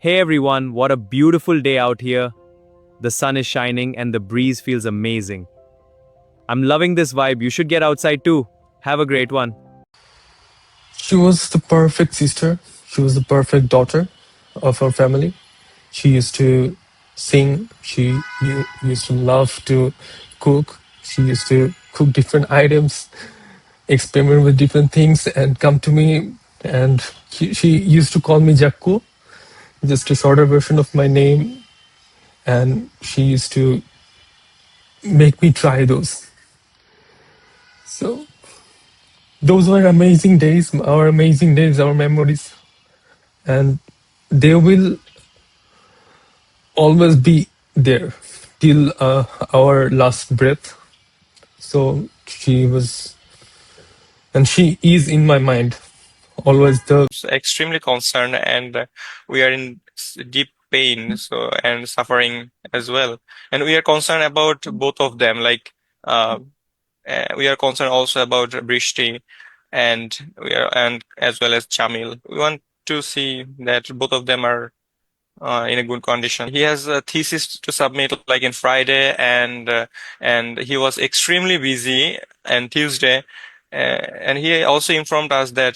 Hey everyone, what a beautiful day out here. The sun is shining and the breeze feels amazing. I'm loving this vibe. You should get outside too. Have a great one. She was the perfect sister. She was the perfect daughter of our family. She used to sing. She used to love to cook. She used to cook different items, experiment with different things, and come to me. And she used to call me Jakku, just a shorter version of my name. And she used to make me try those. So those were amazing days, our memories. And they will always be there till our last breath. So she was, and she is in my mind, always the. Extremely concerned, and we are in deep pain and suffering as well, and we are concerned about both of them, like we are concerned also about Bristy, and as well as Chamil. We want to see that both of them are in a good condition. He has a thesis to submit like in Friday, and he was extremely busy on Tuesday. And he also informed us that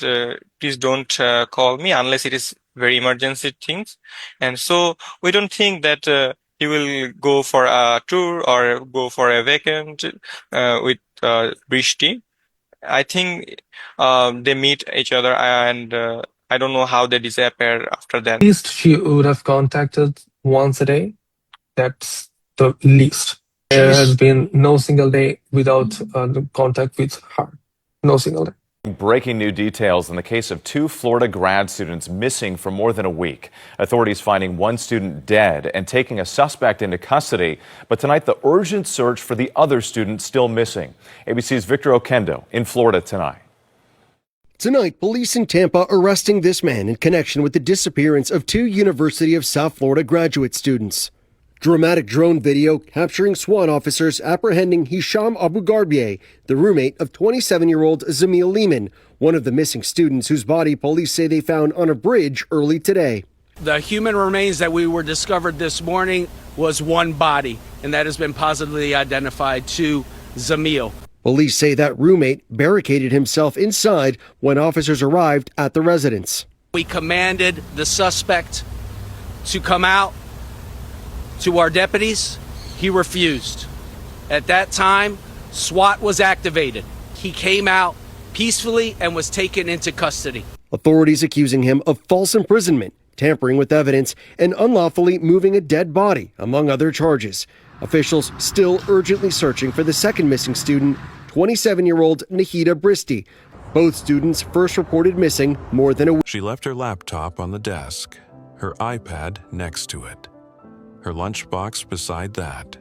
please don't call me unless it is very emergency things. And so we don't think that he will go for a tour or go for a weekend with Brishti. I think they meet each other, and I don't know how they disappear after that. At least she would have contacted once a day. That's the least. There has been no single day without contact with her. No single day. Breaking new details in the case of two Florida grad students missing for more than a week. Authorities finding one student dead and taking a suspect into custody. But tonight, the urgent search for the other student still missing. ABC's Victor Oquendo in Florida tonight. Tonight, police in Tampa arresting this man in connection with the disappearance of two University of South Florida graduate students. Dramatic drone video capturing SWAT officers apprehending Hisham Abugharbieh, the roommate of 27-year-old Zamil Limon, one of the missing students whose body police say they found on a bridge early today. The human remains that we were discovered this morning was one body, and that has been positively identified to Zamil. Police say that roommate barricaded himself inside when officers arrived at the residence. We commanded the suspect to come out to our deputies. He refused. At that time, SWAT was activated. He came out peacefully and was taken into custody. Authorities accusing him of false imprisonment, tampering with evidence, and unlawfully moving a dead body, among other charges. Officials still urgently searching for the second missing student, 27-year-old Nahida Bristy. Both students first reported missing more than a week. She left her laptop on the desk, her iPad next to it, her lunchbox beside that.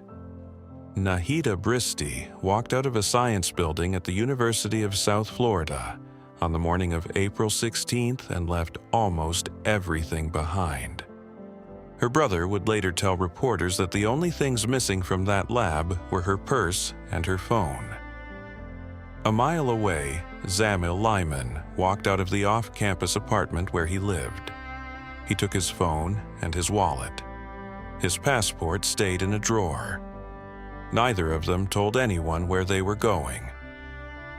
Nahida Bristy walked out of a science building at the University of South Florida on the morning of April 16th and left almost everything behind. Her brother would later tell reporters that the only things missing from that lab were her purse and her phone. A mile away, Zamil Limon walked out of the off-campus apartment where he lived. He took his phone and his wallet. His passport stayed in a drawer. Neither of them told anyone where they were going.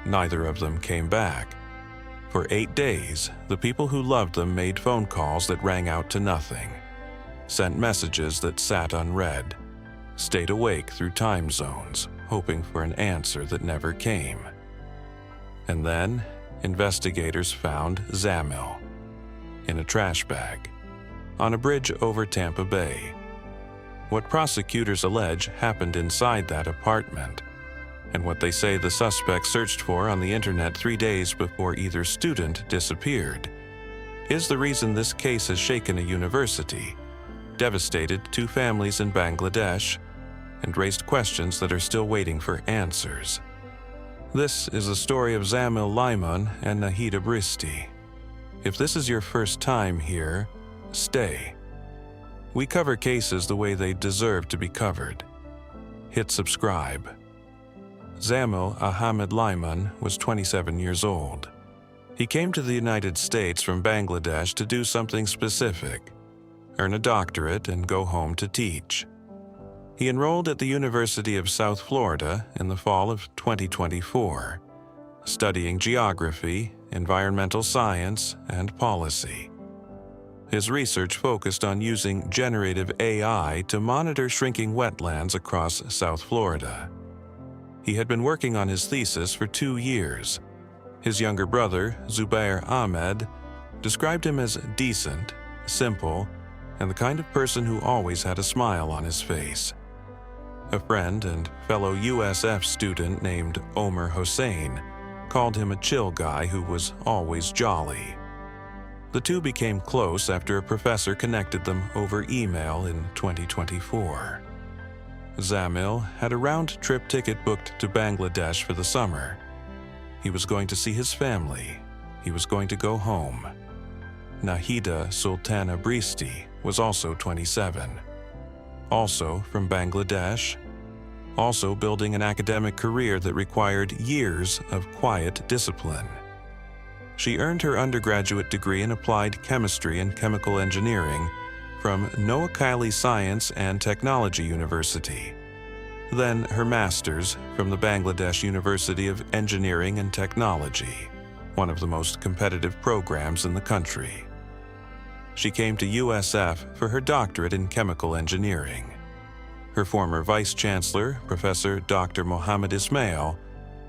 Neither of them came back. For 8 days, the people who loved them made phone calls that rang out to nothing, sent messages that sat unread, stayed awake through time zones, hoping for an answer that never came. And then, investigators found Zamil in a trash bag on a bridge over Tampa Bay. What prosecutors allege happened inside that apartment, and what they say the suspect searched for on the internet 3 days before either student disappeared, is the reason this case has shaken a university, devastated two families in Bangladesh, and raised questions that are still waiting for answers. This is the story of Zamil Limon and Nahida Bristy. If this is your first time here, stay. We cover cases the way they deserve to be covered. Hit subscribe. Zamil Ahmed Limon was 27 years old. He came to the United States from Bangladesh to do something specific. earn a doctorate, and go home to teach. He enrolled at the University of South Florida in the fall of 2024, studying geography, environmental science, and policy. His research focused on using generative AI to monitor shrinking wetlands across South Florida. He had been working on his thesis for 2 years. His younger brother, Zubair Ahmed, described him as decent, simple, and the kind of person who always had a smile on his face. A friend and fellow USF student named Omer Hossein called him a chill guy who was always jolly. The two became close after a professor connected them over email in 2024. Zamil had a round-trip ticket booked to Bangladesh for the summer. He was going to see his family. He was going to go home. Nahida Sultana Bristy was also 27. Also from Bangladesh. Also building an academic career that required years of quiet discipline. She earned her undergraduate degree in applied chemistry and chemical engineering from Noakhali Science and Technology University. Then her master's from the Bangladesh University of Engineering and Technology, one of the most competitive programs in the country. She came to USF for her doctorate in chemical engineering. Her former vice-chancellor, Professor Dr. Mohammed Ismail,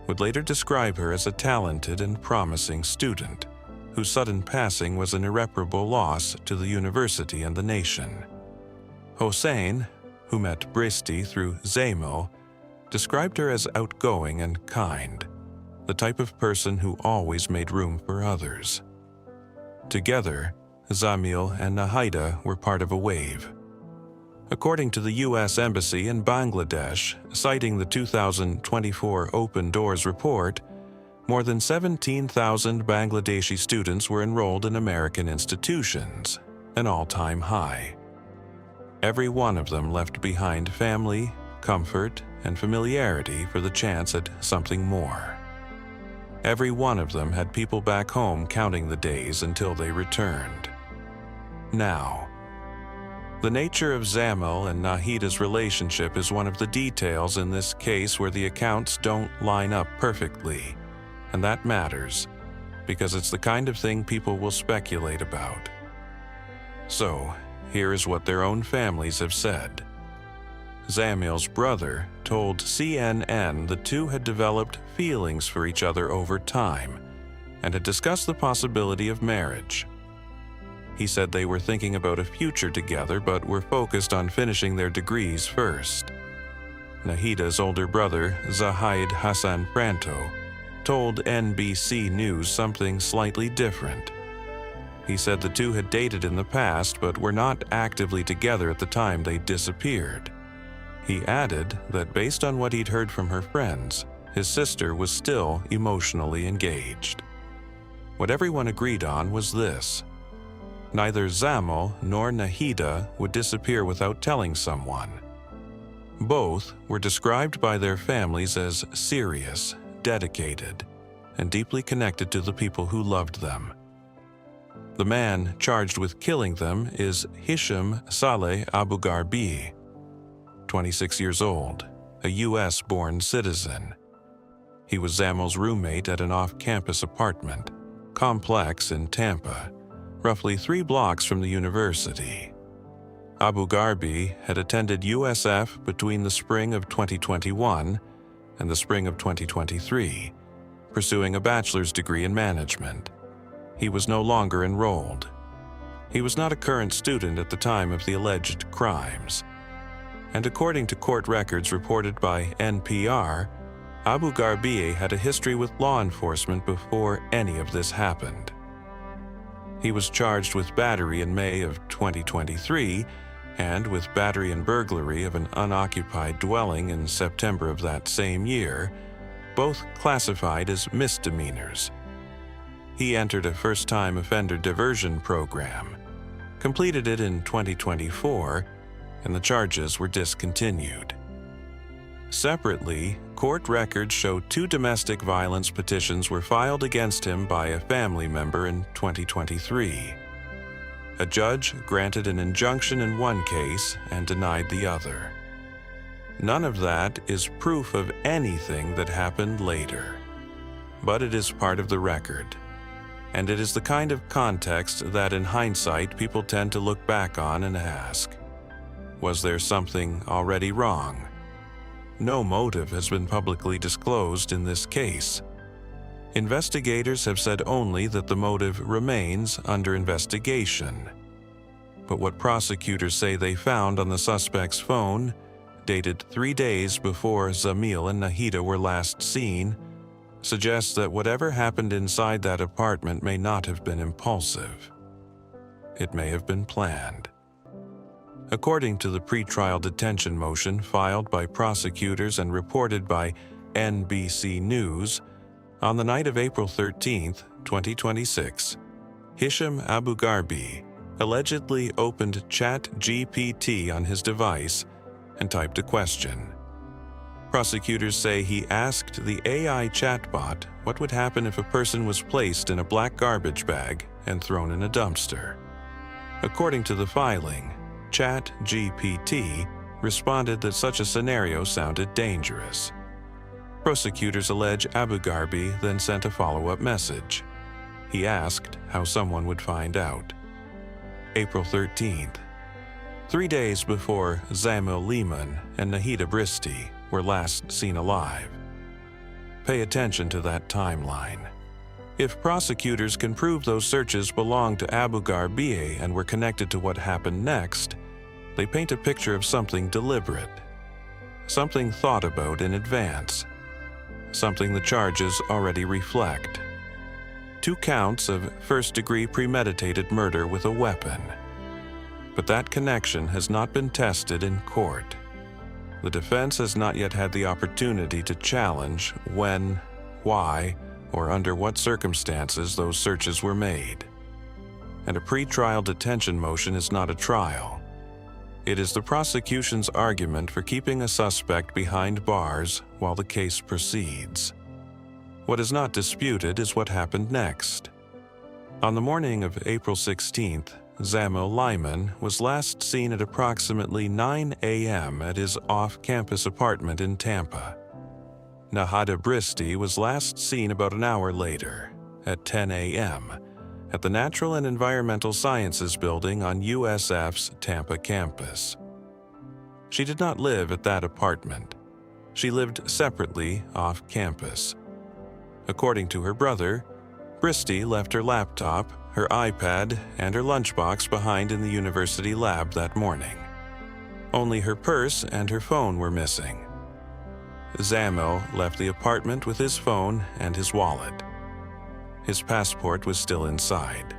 would later describe her as a talented and promising student, whose sudden passing was an irreparable loss to the university and the nation. Hossein, who met Bristy through Zamil, described her as outgoing and kind, the type of person who always made room for others. Together, Zamil and Nahida were part of a wave. According to the U.S. Embassy in Bangladesh, citing the 2024 Open Doors report, more than 17,000 Bangladeshi students were enrolled in American institutions, an all-time high. Every one of them left behind family, comfort, and familiarity for the chance at something more. Every one of them had people back home counting the days until they returned. Now, the nature of Zamil and Nahida's relationship is one of the details in this case where the accounts don't line up perfectly, and that matters, because it's the kind of thing people will speculate about. So, here is what their own families have said. Zamil's brother told CNN the two had developed feelings for each other over time and had discussed the possibility of marriage. He said they were thinking about a future together but were focused on finishing their degrees first. Nahida's older brother, Zahid Hassan Pranto, told NBC News something slightly different. He said the two had dated in the past but were not actively together at the time they disappeared. He added that based on what he'd heard from her friends, his sister was still emotionally engaged. What everyone agreed on was this: neither Zamil nor Nahida would disappear without telling someone. Both were described by their families as serious, dedicated, and deeply connected to the people who loved them. The man charged with killing them is Hisham Abugharbieh, 26 years old, a U.S.-born citizen. He was Zamil's roommate at an off-campus apartment complex in Tampa, roughly 3 blocks from the university. Abugharbieh had attended USF between the spring of 2021 and the spring of 2023, pursuing a bachelor's degree in management. He was no longer enrolled. He was not a current student at the time of the alleged crimes. And according to court records reported by NPR, Abugharbieh had a history with law enforcement before any of this happened. He was charged with battery in May of 2023 and with battery and burglary of an unoccupied dwelling in September of that same year, both classified as misdemeanors. He entered a first-time offender diversion program, completed it in 2024, and the charges were discontinued. Separately, court records show 2 domestic violence petitions were filed against him by a family member in 2023. a judge granted an injunction in one case and denied the other. None of that is proof of anything that happened later, but it is part of the record. And it is the kind of context that in hindsight people tend to look back on and ask, was there something already wrong? No motive has been publicly disclosed in this case. Investigators have said only that the motive remains under investigation. But what prosecutors say they found on the suspect's phone, dated 3 days before Zamil and Nahida were last seen, suggests that whatever happened inside that apartment may not have been impulsive. It may have been planned. According to the pretrial detention motion filed by prosecutors and reported by NBC News, on the night of April 13, 2026, Hisham Abugharbieh allegedly opened ChatGPT on his device and typed a question. Prosecutors say he asked the AI chatbot what would happen if a person was placed in a black garbage bag and thrown in a dumpster. According to the filing, ChatGPT responded that such a scenario sounded dangerous. Prosecutors allege Abugharbieh then sent a follow-up message. He asked how someone would find out. April 13th, 3 days before Zamil Limon and Nahida Bristy were last seen alive. Pay attention to that timeline. If prosecutors can prove those searches belonged to Abugharbieh and were connected to what happened next, they paint a picture of something deliberate, something thought about in advance, something the charges already reflect. 2 counts of first-degree premeditated murder with a weapon. But that connection has not been tested in court. The defense has not yet had the opportunity to challenge when, why, or under what circumstances those searches were made. And a pretrial detention motion is not a trial. It is the prosecution's argument for keeping a suspect behind bars while the case proceeds. What is not disputed is what happened next. On the morning of April 16th, Zamil Limon was last seen at approximately 9 a.m. at his off-campus apartment in Tampa. Nahida Bristy was last seen about an hour later, at 10 a.m., at the Natural and Environmental Sciences building on USF's Tampa campus. She did not live at that apartment. She lived separately off-campus. According to her brother, Bristy left her laptop, her iPad, and her lunchbox behind in the university lab that morning. Only her purse and her phone were missing. Zamil left the apartment with his phone and his wallet. His passport was still inside.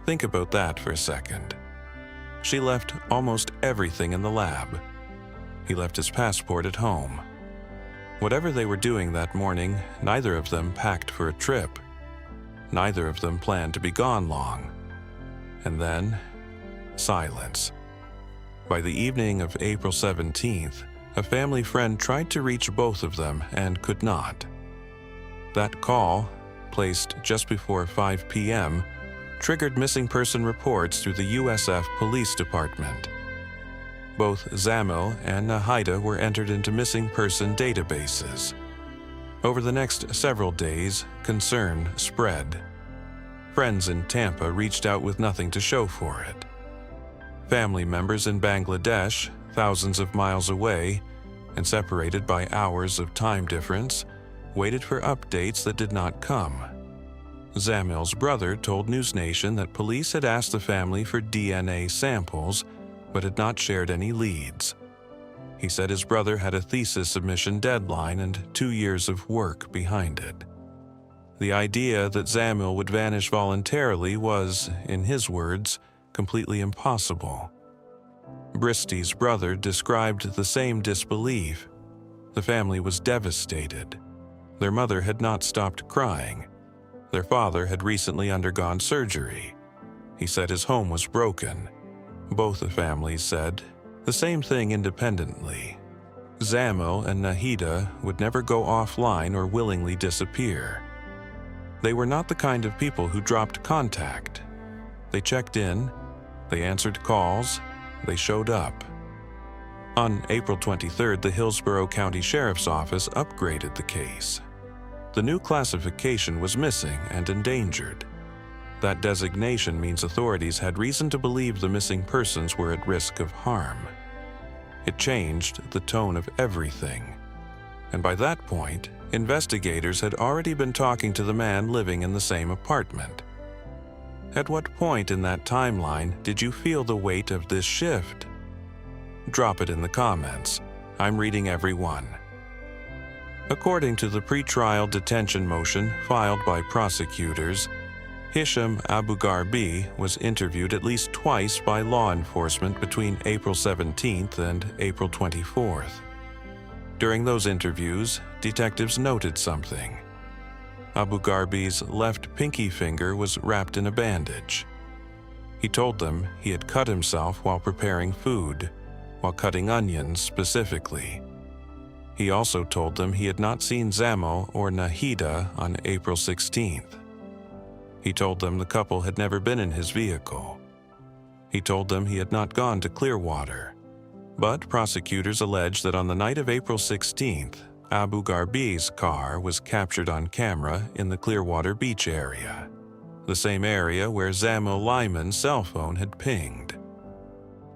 Think about that for a second. She left almost everything in the lab. He left his passport at home. Whatever they were doing that morning, neither of them packed for a trip. Neither of them planned to be gone long. And then, silence. By the evening of April 17th, a family friend tried to reach both of them and could not. That call, placed just before 5 p.m., triggered missing person reports through the USF Police Department. Both Zamil and Nahida were entered into missing person databases. Over the next several days, concern spread. Friends in Tampa reached out with nothing to show for it. Family members in Bangladesh, thousands of miles away, and separated by hours of time difference, waited for updates that did not come. Zamil's brother told NewsNation that police had asked the family for DNA samples, but had not shared any leads. He said his brother had a thesis submission deadline and 2 years of work behind it. The idea that Zamil would vanish voluntarily was, in his words, completely impossible. Bristy's brother described the same disbelief. The family was devastated. Their mother had not stopped crying. Their father had recently undergone surgery. He said his home was broken. Both the families said the same thing independently. Zamil and Nahida would never go offline or willingly disappear. They were not the kind of people who dropped contact. They checked in, they answered calls, they showed up. On April 23rd, the Hillsborough County Sheriff's Office upgraded the case. The new classification was missing and endangered. That designation means authorities had reason to believe the missing persons were at risk of harm. It changed the tone of everything. And by that point, investigators had already been talking to the man living in the same apartment. At what point in that timeline did you feel the weight of this shift? Drop it in the comments. I'm reading every one. According to the pretrial detention motion filed by prosecutors, Hisham Abugharbieh was interviewed at least twice by law enforcement between April 17th and April 24th. During those interviews, detectives noted something. Abugharbieh's left pinky finger was wrapped in a bandage. He told them he had cut himself while preparing food, while cutting onions specifically. He also told them he had not seen Zamil or Nahida on April 16th. He told them the couple had never been in his vehicle. He told them he had not gone to Clearwater. But prosecutors allege that on the night of April 16th, Abugharbieh's car was captured on camera in the Clearwater Beach area, the same area where Zamil Limon's cell phone had pinged.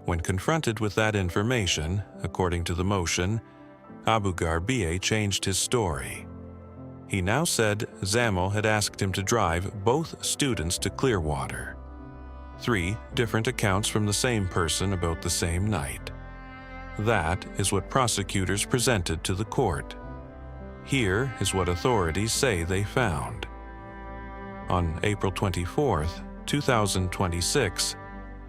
When confronted with that information, according to the motion, Abugharbieh changed his story. He now said Zamil had asked him to drive both students to Clearwater. 3 different accounts from the same person about the same night. That is what prosecutors presented to the court. Here is what authorities say they found. On April 24th, 2026,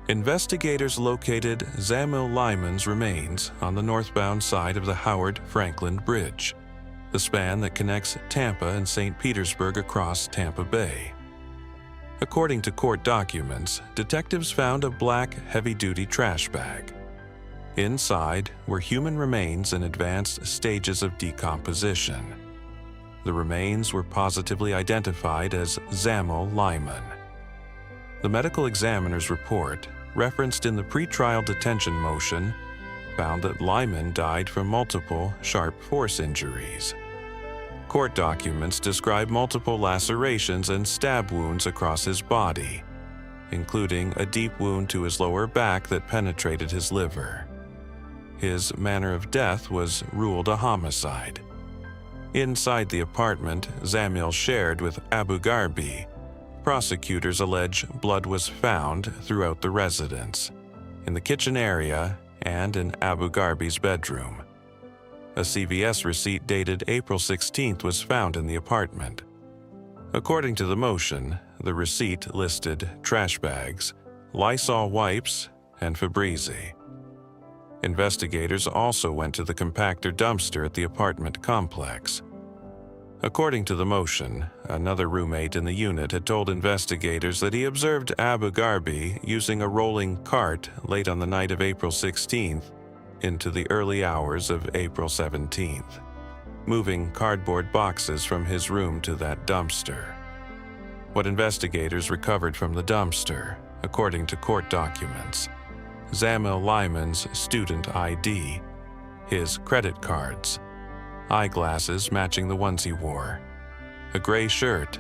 investigators located Zamil Limon's remains on the northbound side of the Howard Frankland Bridge, the span that connects Tampa and St. Petersburg across Tampa Bay. According to court documents, detectives found a black, heavy-duty trash bag. Inside were human remains in advanced stages of decomposition. The remains were positively identified as Zamil Limon. The medical examiner's report, referenced in the pretrial detention motion, found that Limon died from multiple sharp force injuries. Court documents describe multiple lacerations and stab wounds across his body, including a deep wound to his lower back that penetrated his liver. His manner of death was ruled a homicide. Inside the apartment Zamil shared with Abugharbieh, prosecutors allege blood was found throughout the residence, in the kitchen area and in Abugharbieh's bedroom. A CVS receipt dated April 16th was found in the apartment. According to the motion, the receipt listed trash bags, Lysol wipes, and Febreze. Investigators also went to the compactor dumpster at the apartment complex. According to the motion, another roommate in the unit had told investigators that he observed Abugharbieh using a rolling cart late on the night of April 16th into the early hours of April 17th, moving cardboard boxes from his room to that dumpster. What investigators recovered from the dumpster, according to court documents, Zamil Limon's student ID, his credit cards, eyeglasses matching the ones he wore, a gray shirt,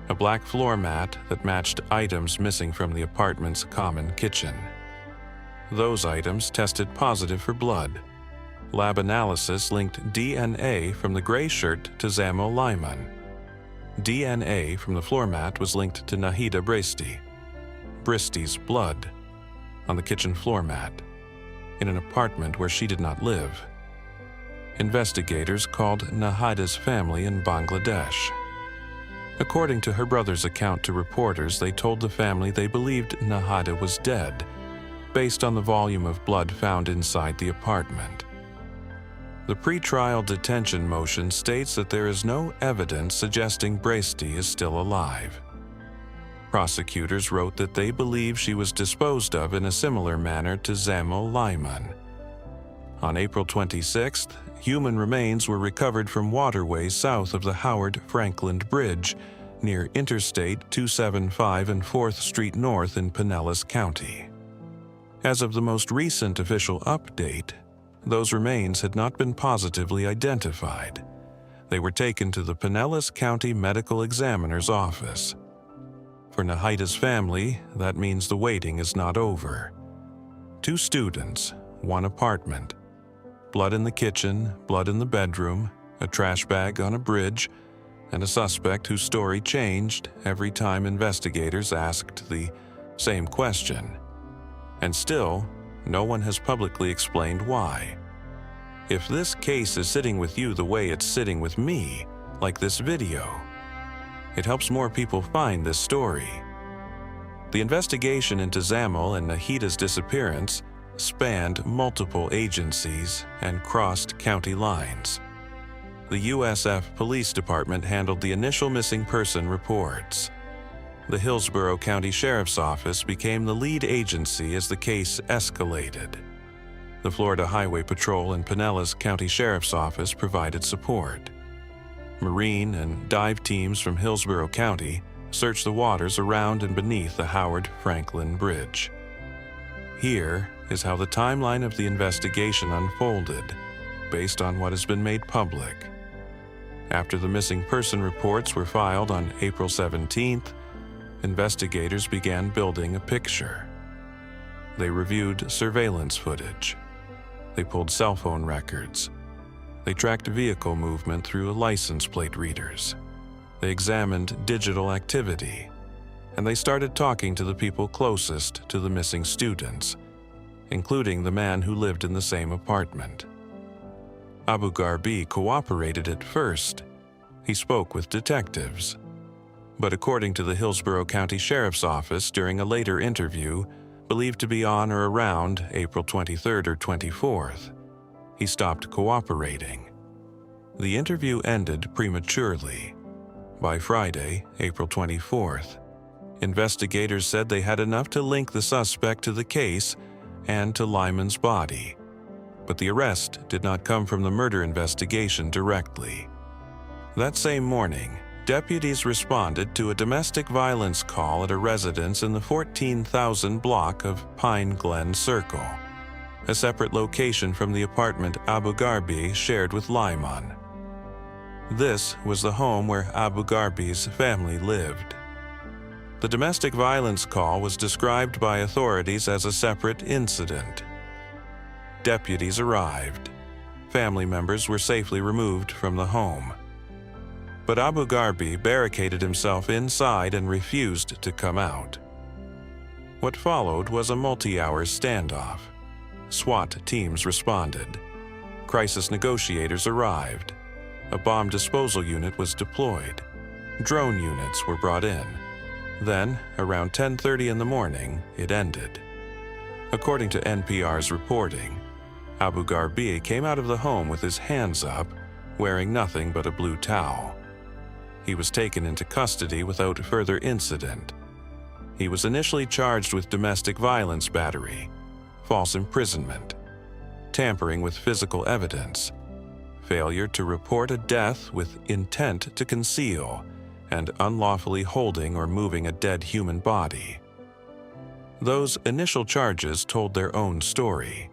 a black floor mat that matched items missing from the apartment's common kitchen. Those items tested positive for blood. Lab analysis linked DNA from the gray shirt to Zamil Limon. DNA from the floor mat was linked to Nahida Bristy. Bristy's blood on the kitchen floor mat, in an apartment where she did not live. Investigators called Nahida's family in Bangladesh. According to her brother's account to reporters, they told the family they believed Nahida was dead, based on the volume of blood found inside the apartment. The pretrial detention motion states that there is no evidence suggesting Bristy is still alive. Prosecutors wrote that they believe she was disposed of in a similar manner to Zamil Limon. On April 26th, human remains were recovered from waterways south of the Howard Frankland Bridge near Interstate 275 and 4th Street North in Pinellas County. As of the most recent official update, those remains had not been positively identified. They were taken to the Pinellas County Medical Examiner's office. For Nahida's family, that means the waiting is not over. 2 students, 1 apartment. Blood in the kitchen, blood in the bedroom, a trash bag on a bridge, and a suspect whose story changed every time investigators asked the same question. And still, no one has publicly explained why. If this case is sitting with you the way it's sitting with me, like this video, it helps more people find this story. The investigation into Zamil and Nahida's disappearance spanned multiple agencies and crossed county lines. The USF Police Department handled the initial missing person reports. The Hillsborough County Sheriff's Office became the lead agency as the case escalated. The Florida Highway Patrol and Pinellas County Sheriff's Office provided support. Marine and dive teams from Hillsborough County searched the waters around and beneath the Howard Frankland Bridge. Here is how the timeline of the investigation unfolded, based on what has been made public. After the missing person reports were filed on April 17th, investigators began building a picture. They reviewed surveillance footage. They pulled cell phone records. They tracked vehicle movement through license plate readers. They examined digital activity. And they started talking to the people closest to the missing students, including the man who lived in the same apartment. Abugharbieh cooperated at first. He spoke with detectives. But according to the Hillsborough County Sheriff's Office during a later interview, believed to be on or around April 23rd or 24th, he stopped cooperating. The interview ended prematurely. By Friday, April 24th, investigators said they had enough to link the suspect to the case and to Limon's body. But the arrest did not come from the murder investigation directly. That same morning, deputies responded to a domestic violence call at a residence in the 14,000 block of Pine Glen Circle, a separate location from the apartment Abugharbieh shared with Limon. This was the home where Abugharbieh's family lived. The domestic violence call was described by authorities as a separate incident. Deputies arrived. Family members were safely removed from the home. But Abugharbieh barricaded himself inside and refused to come out. What followed was a multi-hour standoff. SWAT teams responded. Crisis negotiators arrived. A bomb disposal unit was deployed. Drone units were brought in. Then, around 10:30 in the morning, it ended. According to NPR's reporting, Abugharbieh came out of the home with his hands up, wearing nothing but a blue towel. He was taken into custody without further incident. He was initially charged with domestic violence battery, false imprisonment, tampering with physical evidence, failure to report a death with intent to conceal, and unlawfully holding or moving a dead human body. Those initial charges told their own story.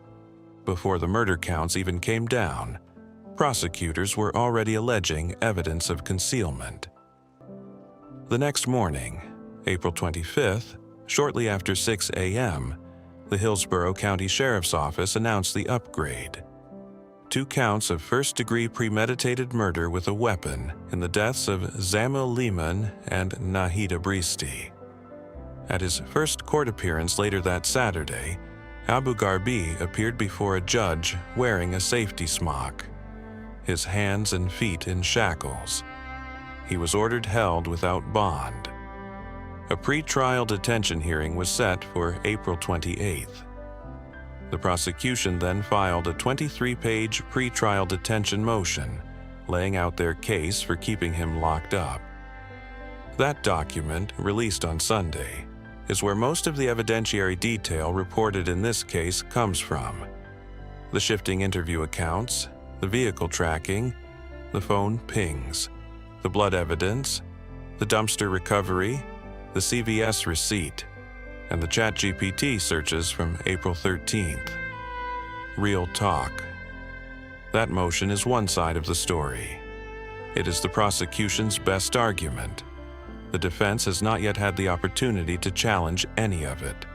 Before the murder counts even came down, prosecutors were already alleging evidence of concealment. The next morning, April 25th, shortly after 6 a.m., the Hillsborough County Sheriff's Office announced the upgrade. 2 counts of first-degree premeditated murder with a weapon in the deaths of Zamil Limon and Nahida Bristy. At his first court appearance later that Saturday, Abugharbieh appeared before a judge wearing a safety smock, his hands and feet in shackles. He was ordered held without bond. A pre-trial detention hearing was set for April 28th. The prosecution then filed a 23-page pre-trial detention motion, laying out their case for keeping him locked up. That document, released on Sunday, is where most of the evidentiary detail reported in this case comes from. The shifting interview accounts, the vehicle tracking, the phone pings, the blood evidence, the dumpster recovery, the CVS receipt, and the ChatGPT searches from April 13th. Real talk. That motion is one side of the story. It is the prosecution's best argument. The defense has not yet had the opportunity to challenge any of it.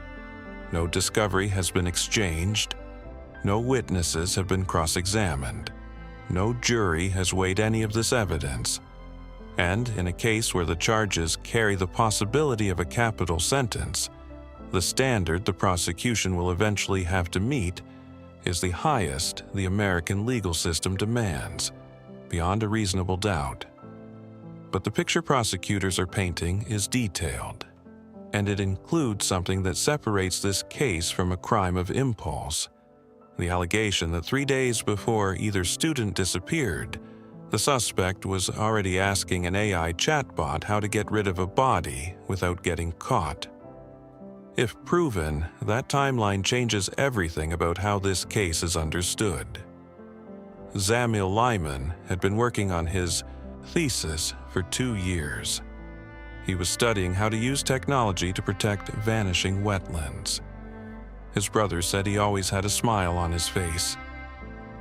No discovery has been exchanged. No witnesses have been cross-examined. No jury has weighed any of this evidence. And in a case where the charges carry the possibility of a capital sentence, the standard the prosecution will eventually have to meet is the highest the American legal system demands, beyond a reasonable doubt. But the picture prosecutors are painting is detailed, and it includes something that separates this case from a crime of impulse. The allegation that 3 days before either student disappeared, the suspect was already asking an AI chatbot how to get rid of a body without getting caught. If proven, that timeline changes everything about how this case is understood. Zamil Limon had been working on his thesis for 2 years. He was studying how to use technology to protect vanishing wetlands. His brother said he always had a smile on his face.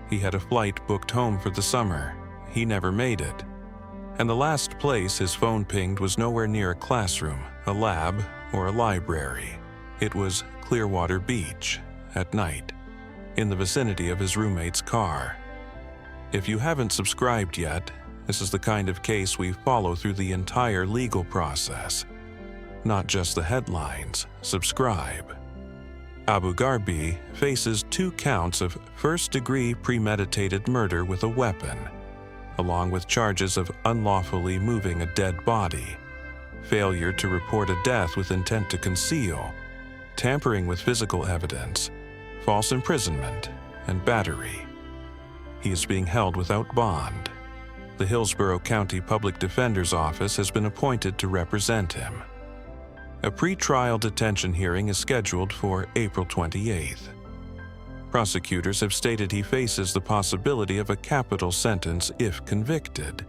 He had a flight booked home for the summer. He never made it. And the last place his phone pinged was nowhere near a classroom, a lab, or a library. It was Clearwater Beach, at night, in the vicinity of his roommate's car. If you haven't subscribed yet, this is the kind of case we follow through the entire legal process. Not just the headlines. Subscribe. Abugharbieh faces 2 counts of first-degree premeditated murder with a weapon, along with charges of unlawfully moving a dead body, failure to report a death with intent to conceal, tampering with physical evidence, false imprisonment, and battery. He is being held without bond. The Hillsborough County Public Defender's Office has been appointed to represent him. A pre-trial detention hearing is scheduled for April 28th. Prosecutors have stated he faces the possibility of a capital sentence if convicted.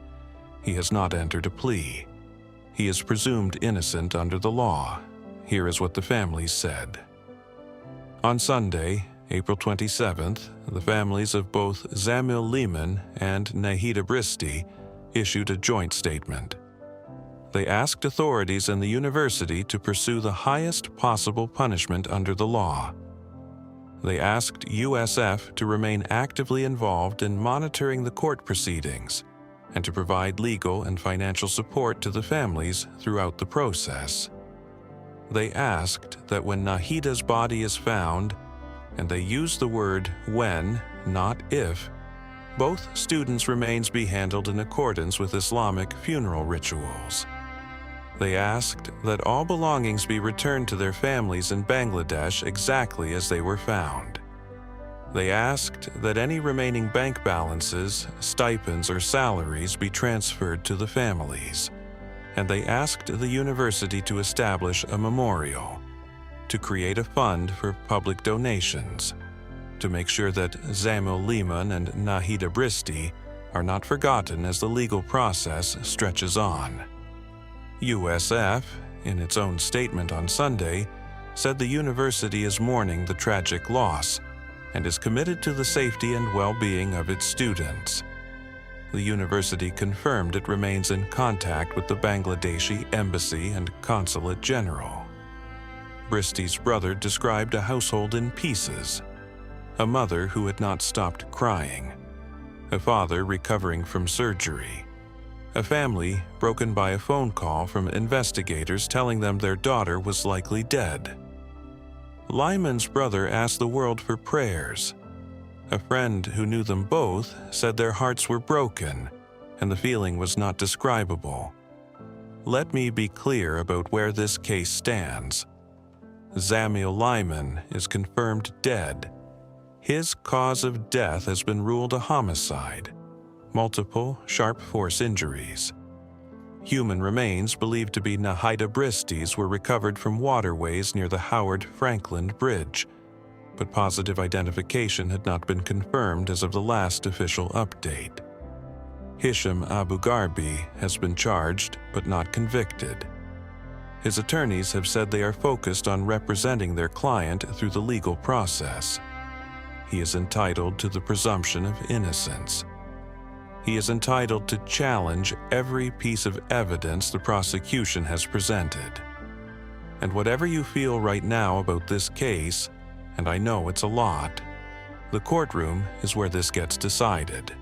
He has not entered a plea. He is presumed innocent under the law. Here is what the families said. On Sunday, April 27th, the families of both Zamil Limon and Nahida Bristy issued a joint statement. They asked authorities and the university to pursue the highest possible punishment under the law. They asked USF to remain actively involved in monitoring the court proceedings and to provide legal and financial support to the families throughout the process. They asked that when Nahida's body is found, and they used the word when, not if, both students' remains be handled in accordance with Islamic funeral rituals. They asked that all belongings be returned to their families in Bangladesh exactly as they were found. They asked that any remaining bank balances, stipends, or salaries be transferred to the families. And they asked the university to establish a memorial, to create a fund for public donations, to make sure that Zamil Limon and Nahida Bristy are not forgotten as the legal process stretches on. USF, in its own statement on Sunday, said the university is mourning the tragic loss and is committed to the safety and well-being of its students. The university confirmed it remains in contact with the Bangladeshi Embassy and Consulate General. Bristy's brother described a household in pieces, a mother who had not stopped crying, a father recovering from surgery, a family broken by a phone call from investigators telling them their daughter was likely dead. Limon's brother asked the world for prayers. A friend who knew them both said their hearts were broken and the feeling was not describable. Let me be clear about where this case stands. Zamil Limon is confirmed dead. His cause of death has been ruled a homicide, multiple sharp force injuries. Human remains believed to be Nahida Bristy's were recovered from waterways near the Howard Frankland Bridge, but positive identification had not been confirmed as of the last official update. Hisham Abugharbieh has been charged but not convicted. His attorneys have said they are focused on representing their client through the legal process. He is entitled to the presumption of innocence. He is entitled to challenge every piece of evidence the prosecution has presented. And whatever you feel right now about this case, and I know it's a lot, the courtroom is where this gets decided.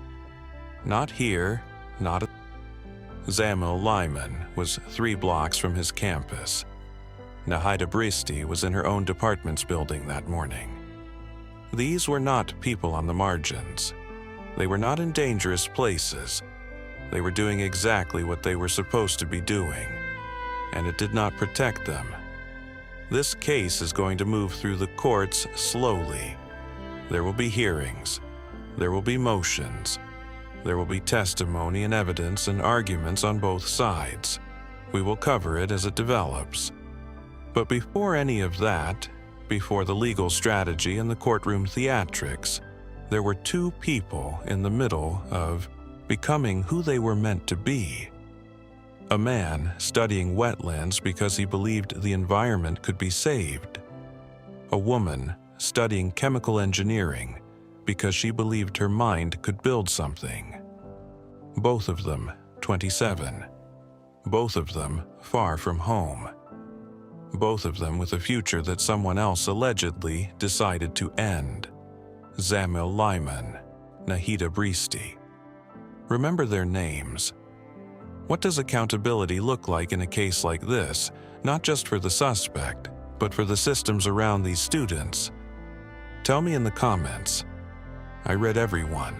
Not here, not at Zamil Limon was 3 blocks from his campus. Nahida Bristy was in her own department's building that morning. These were not people on the margins. They were not in dangerous places. They were doing exactly what they were supposed to be doing, and it did not protect them. This case is going to move through the courts slowly. There will be hearings. There will be motions. There will be testimony and evidence and arguments on both sides. We will cover it as it develops. But before any of that, before the legal strategy and the courtroom theatrics, there were 2 people in the middle of becoming who they were meant to be. A man studying wetlands because he believed the environment could be saved. A woman studying chemical engineering because she believed her mind could build something. Both of them 27. Both of them far from home. Both of them with a future that someone else allegedly decided to end. Zamil Limon Nahida Bristy. Remember their names. What does accountability look like in a case like this, not just for the suspect, but for the systems around these students? Tell me in the comments. I read everyone.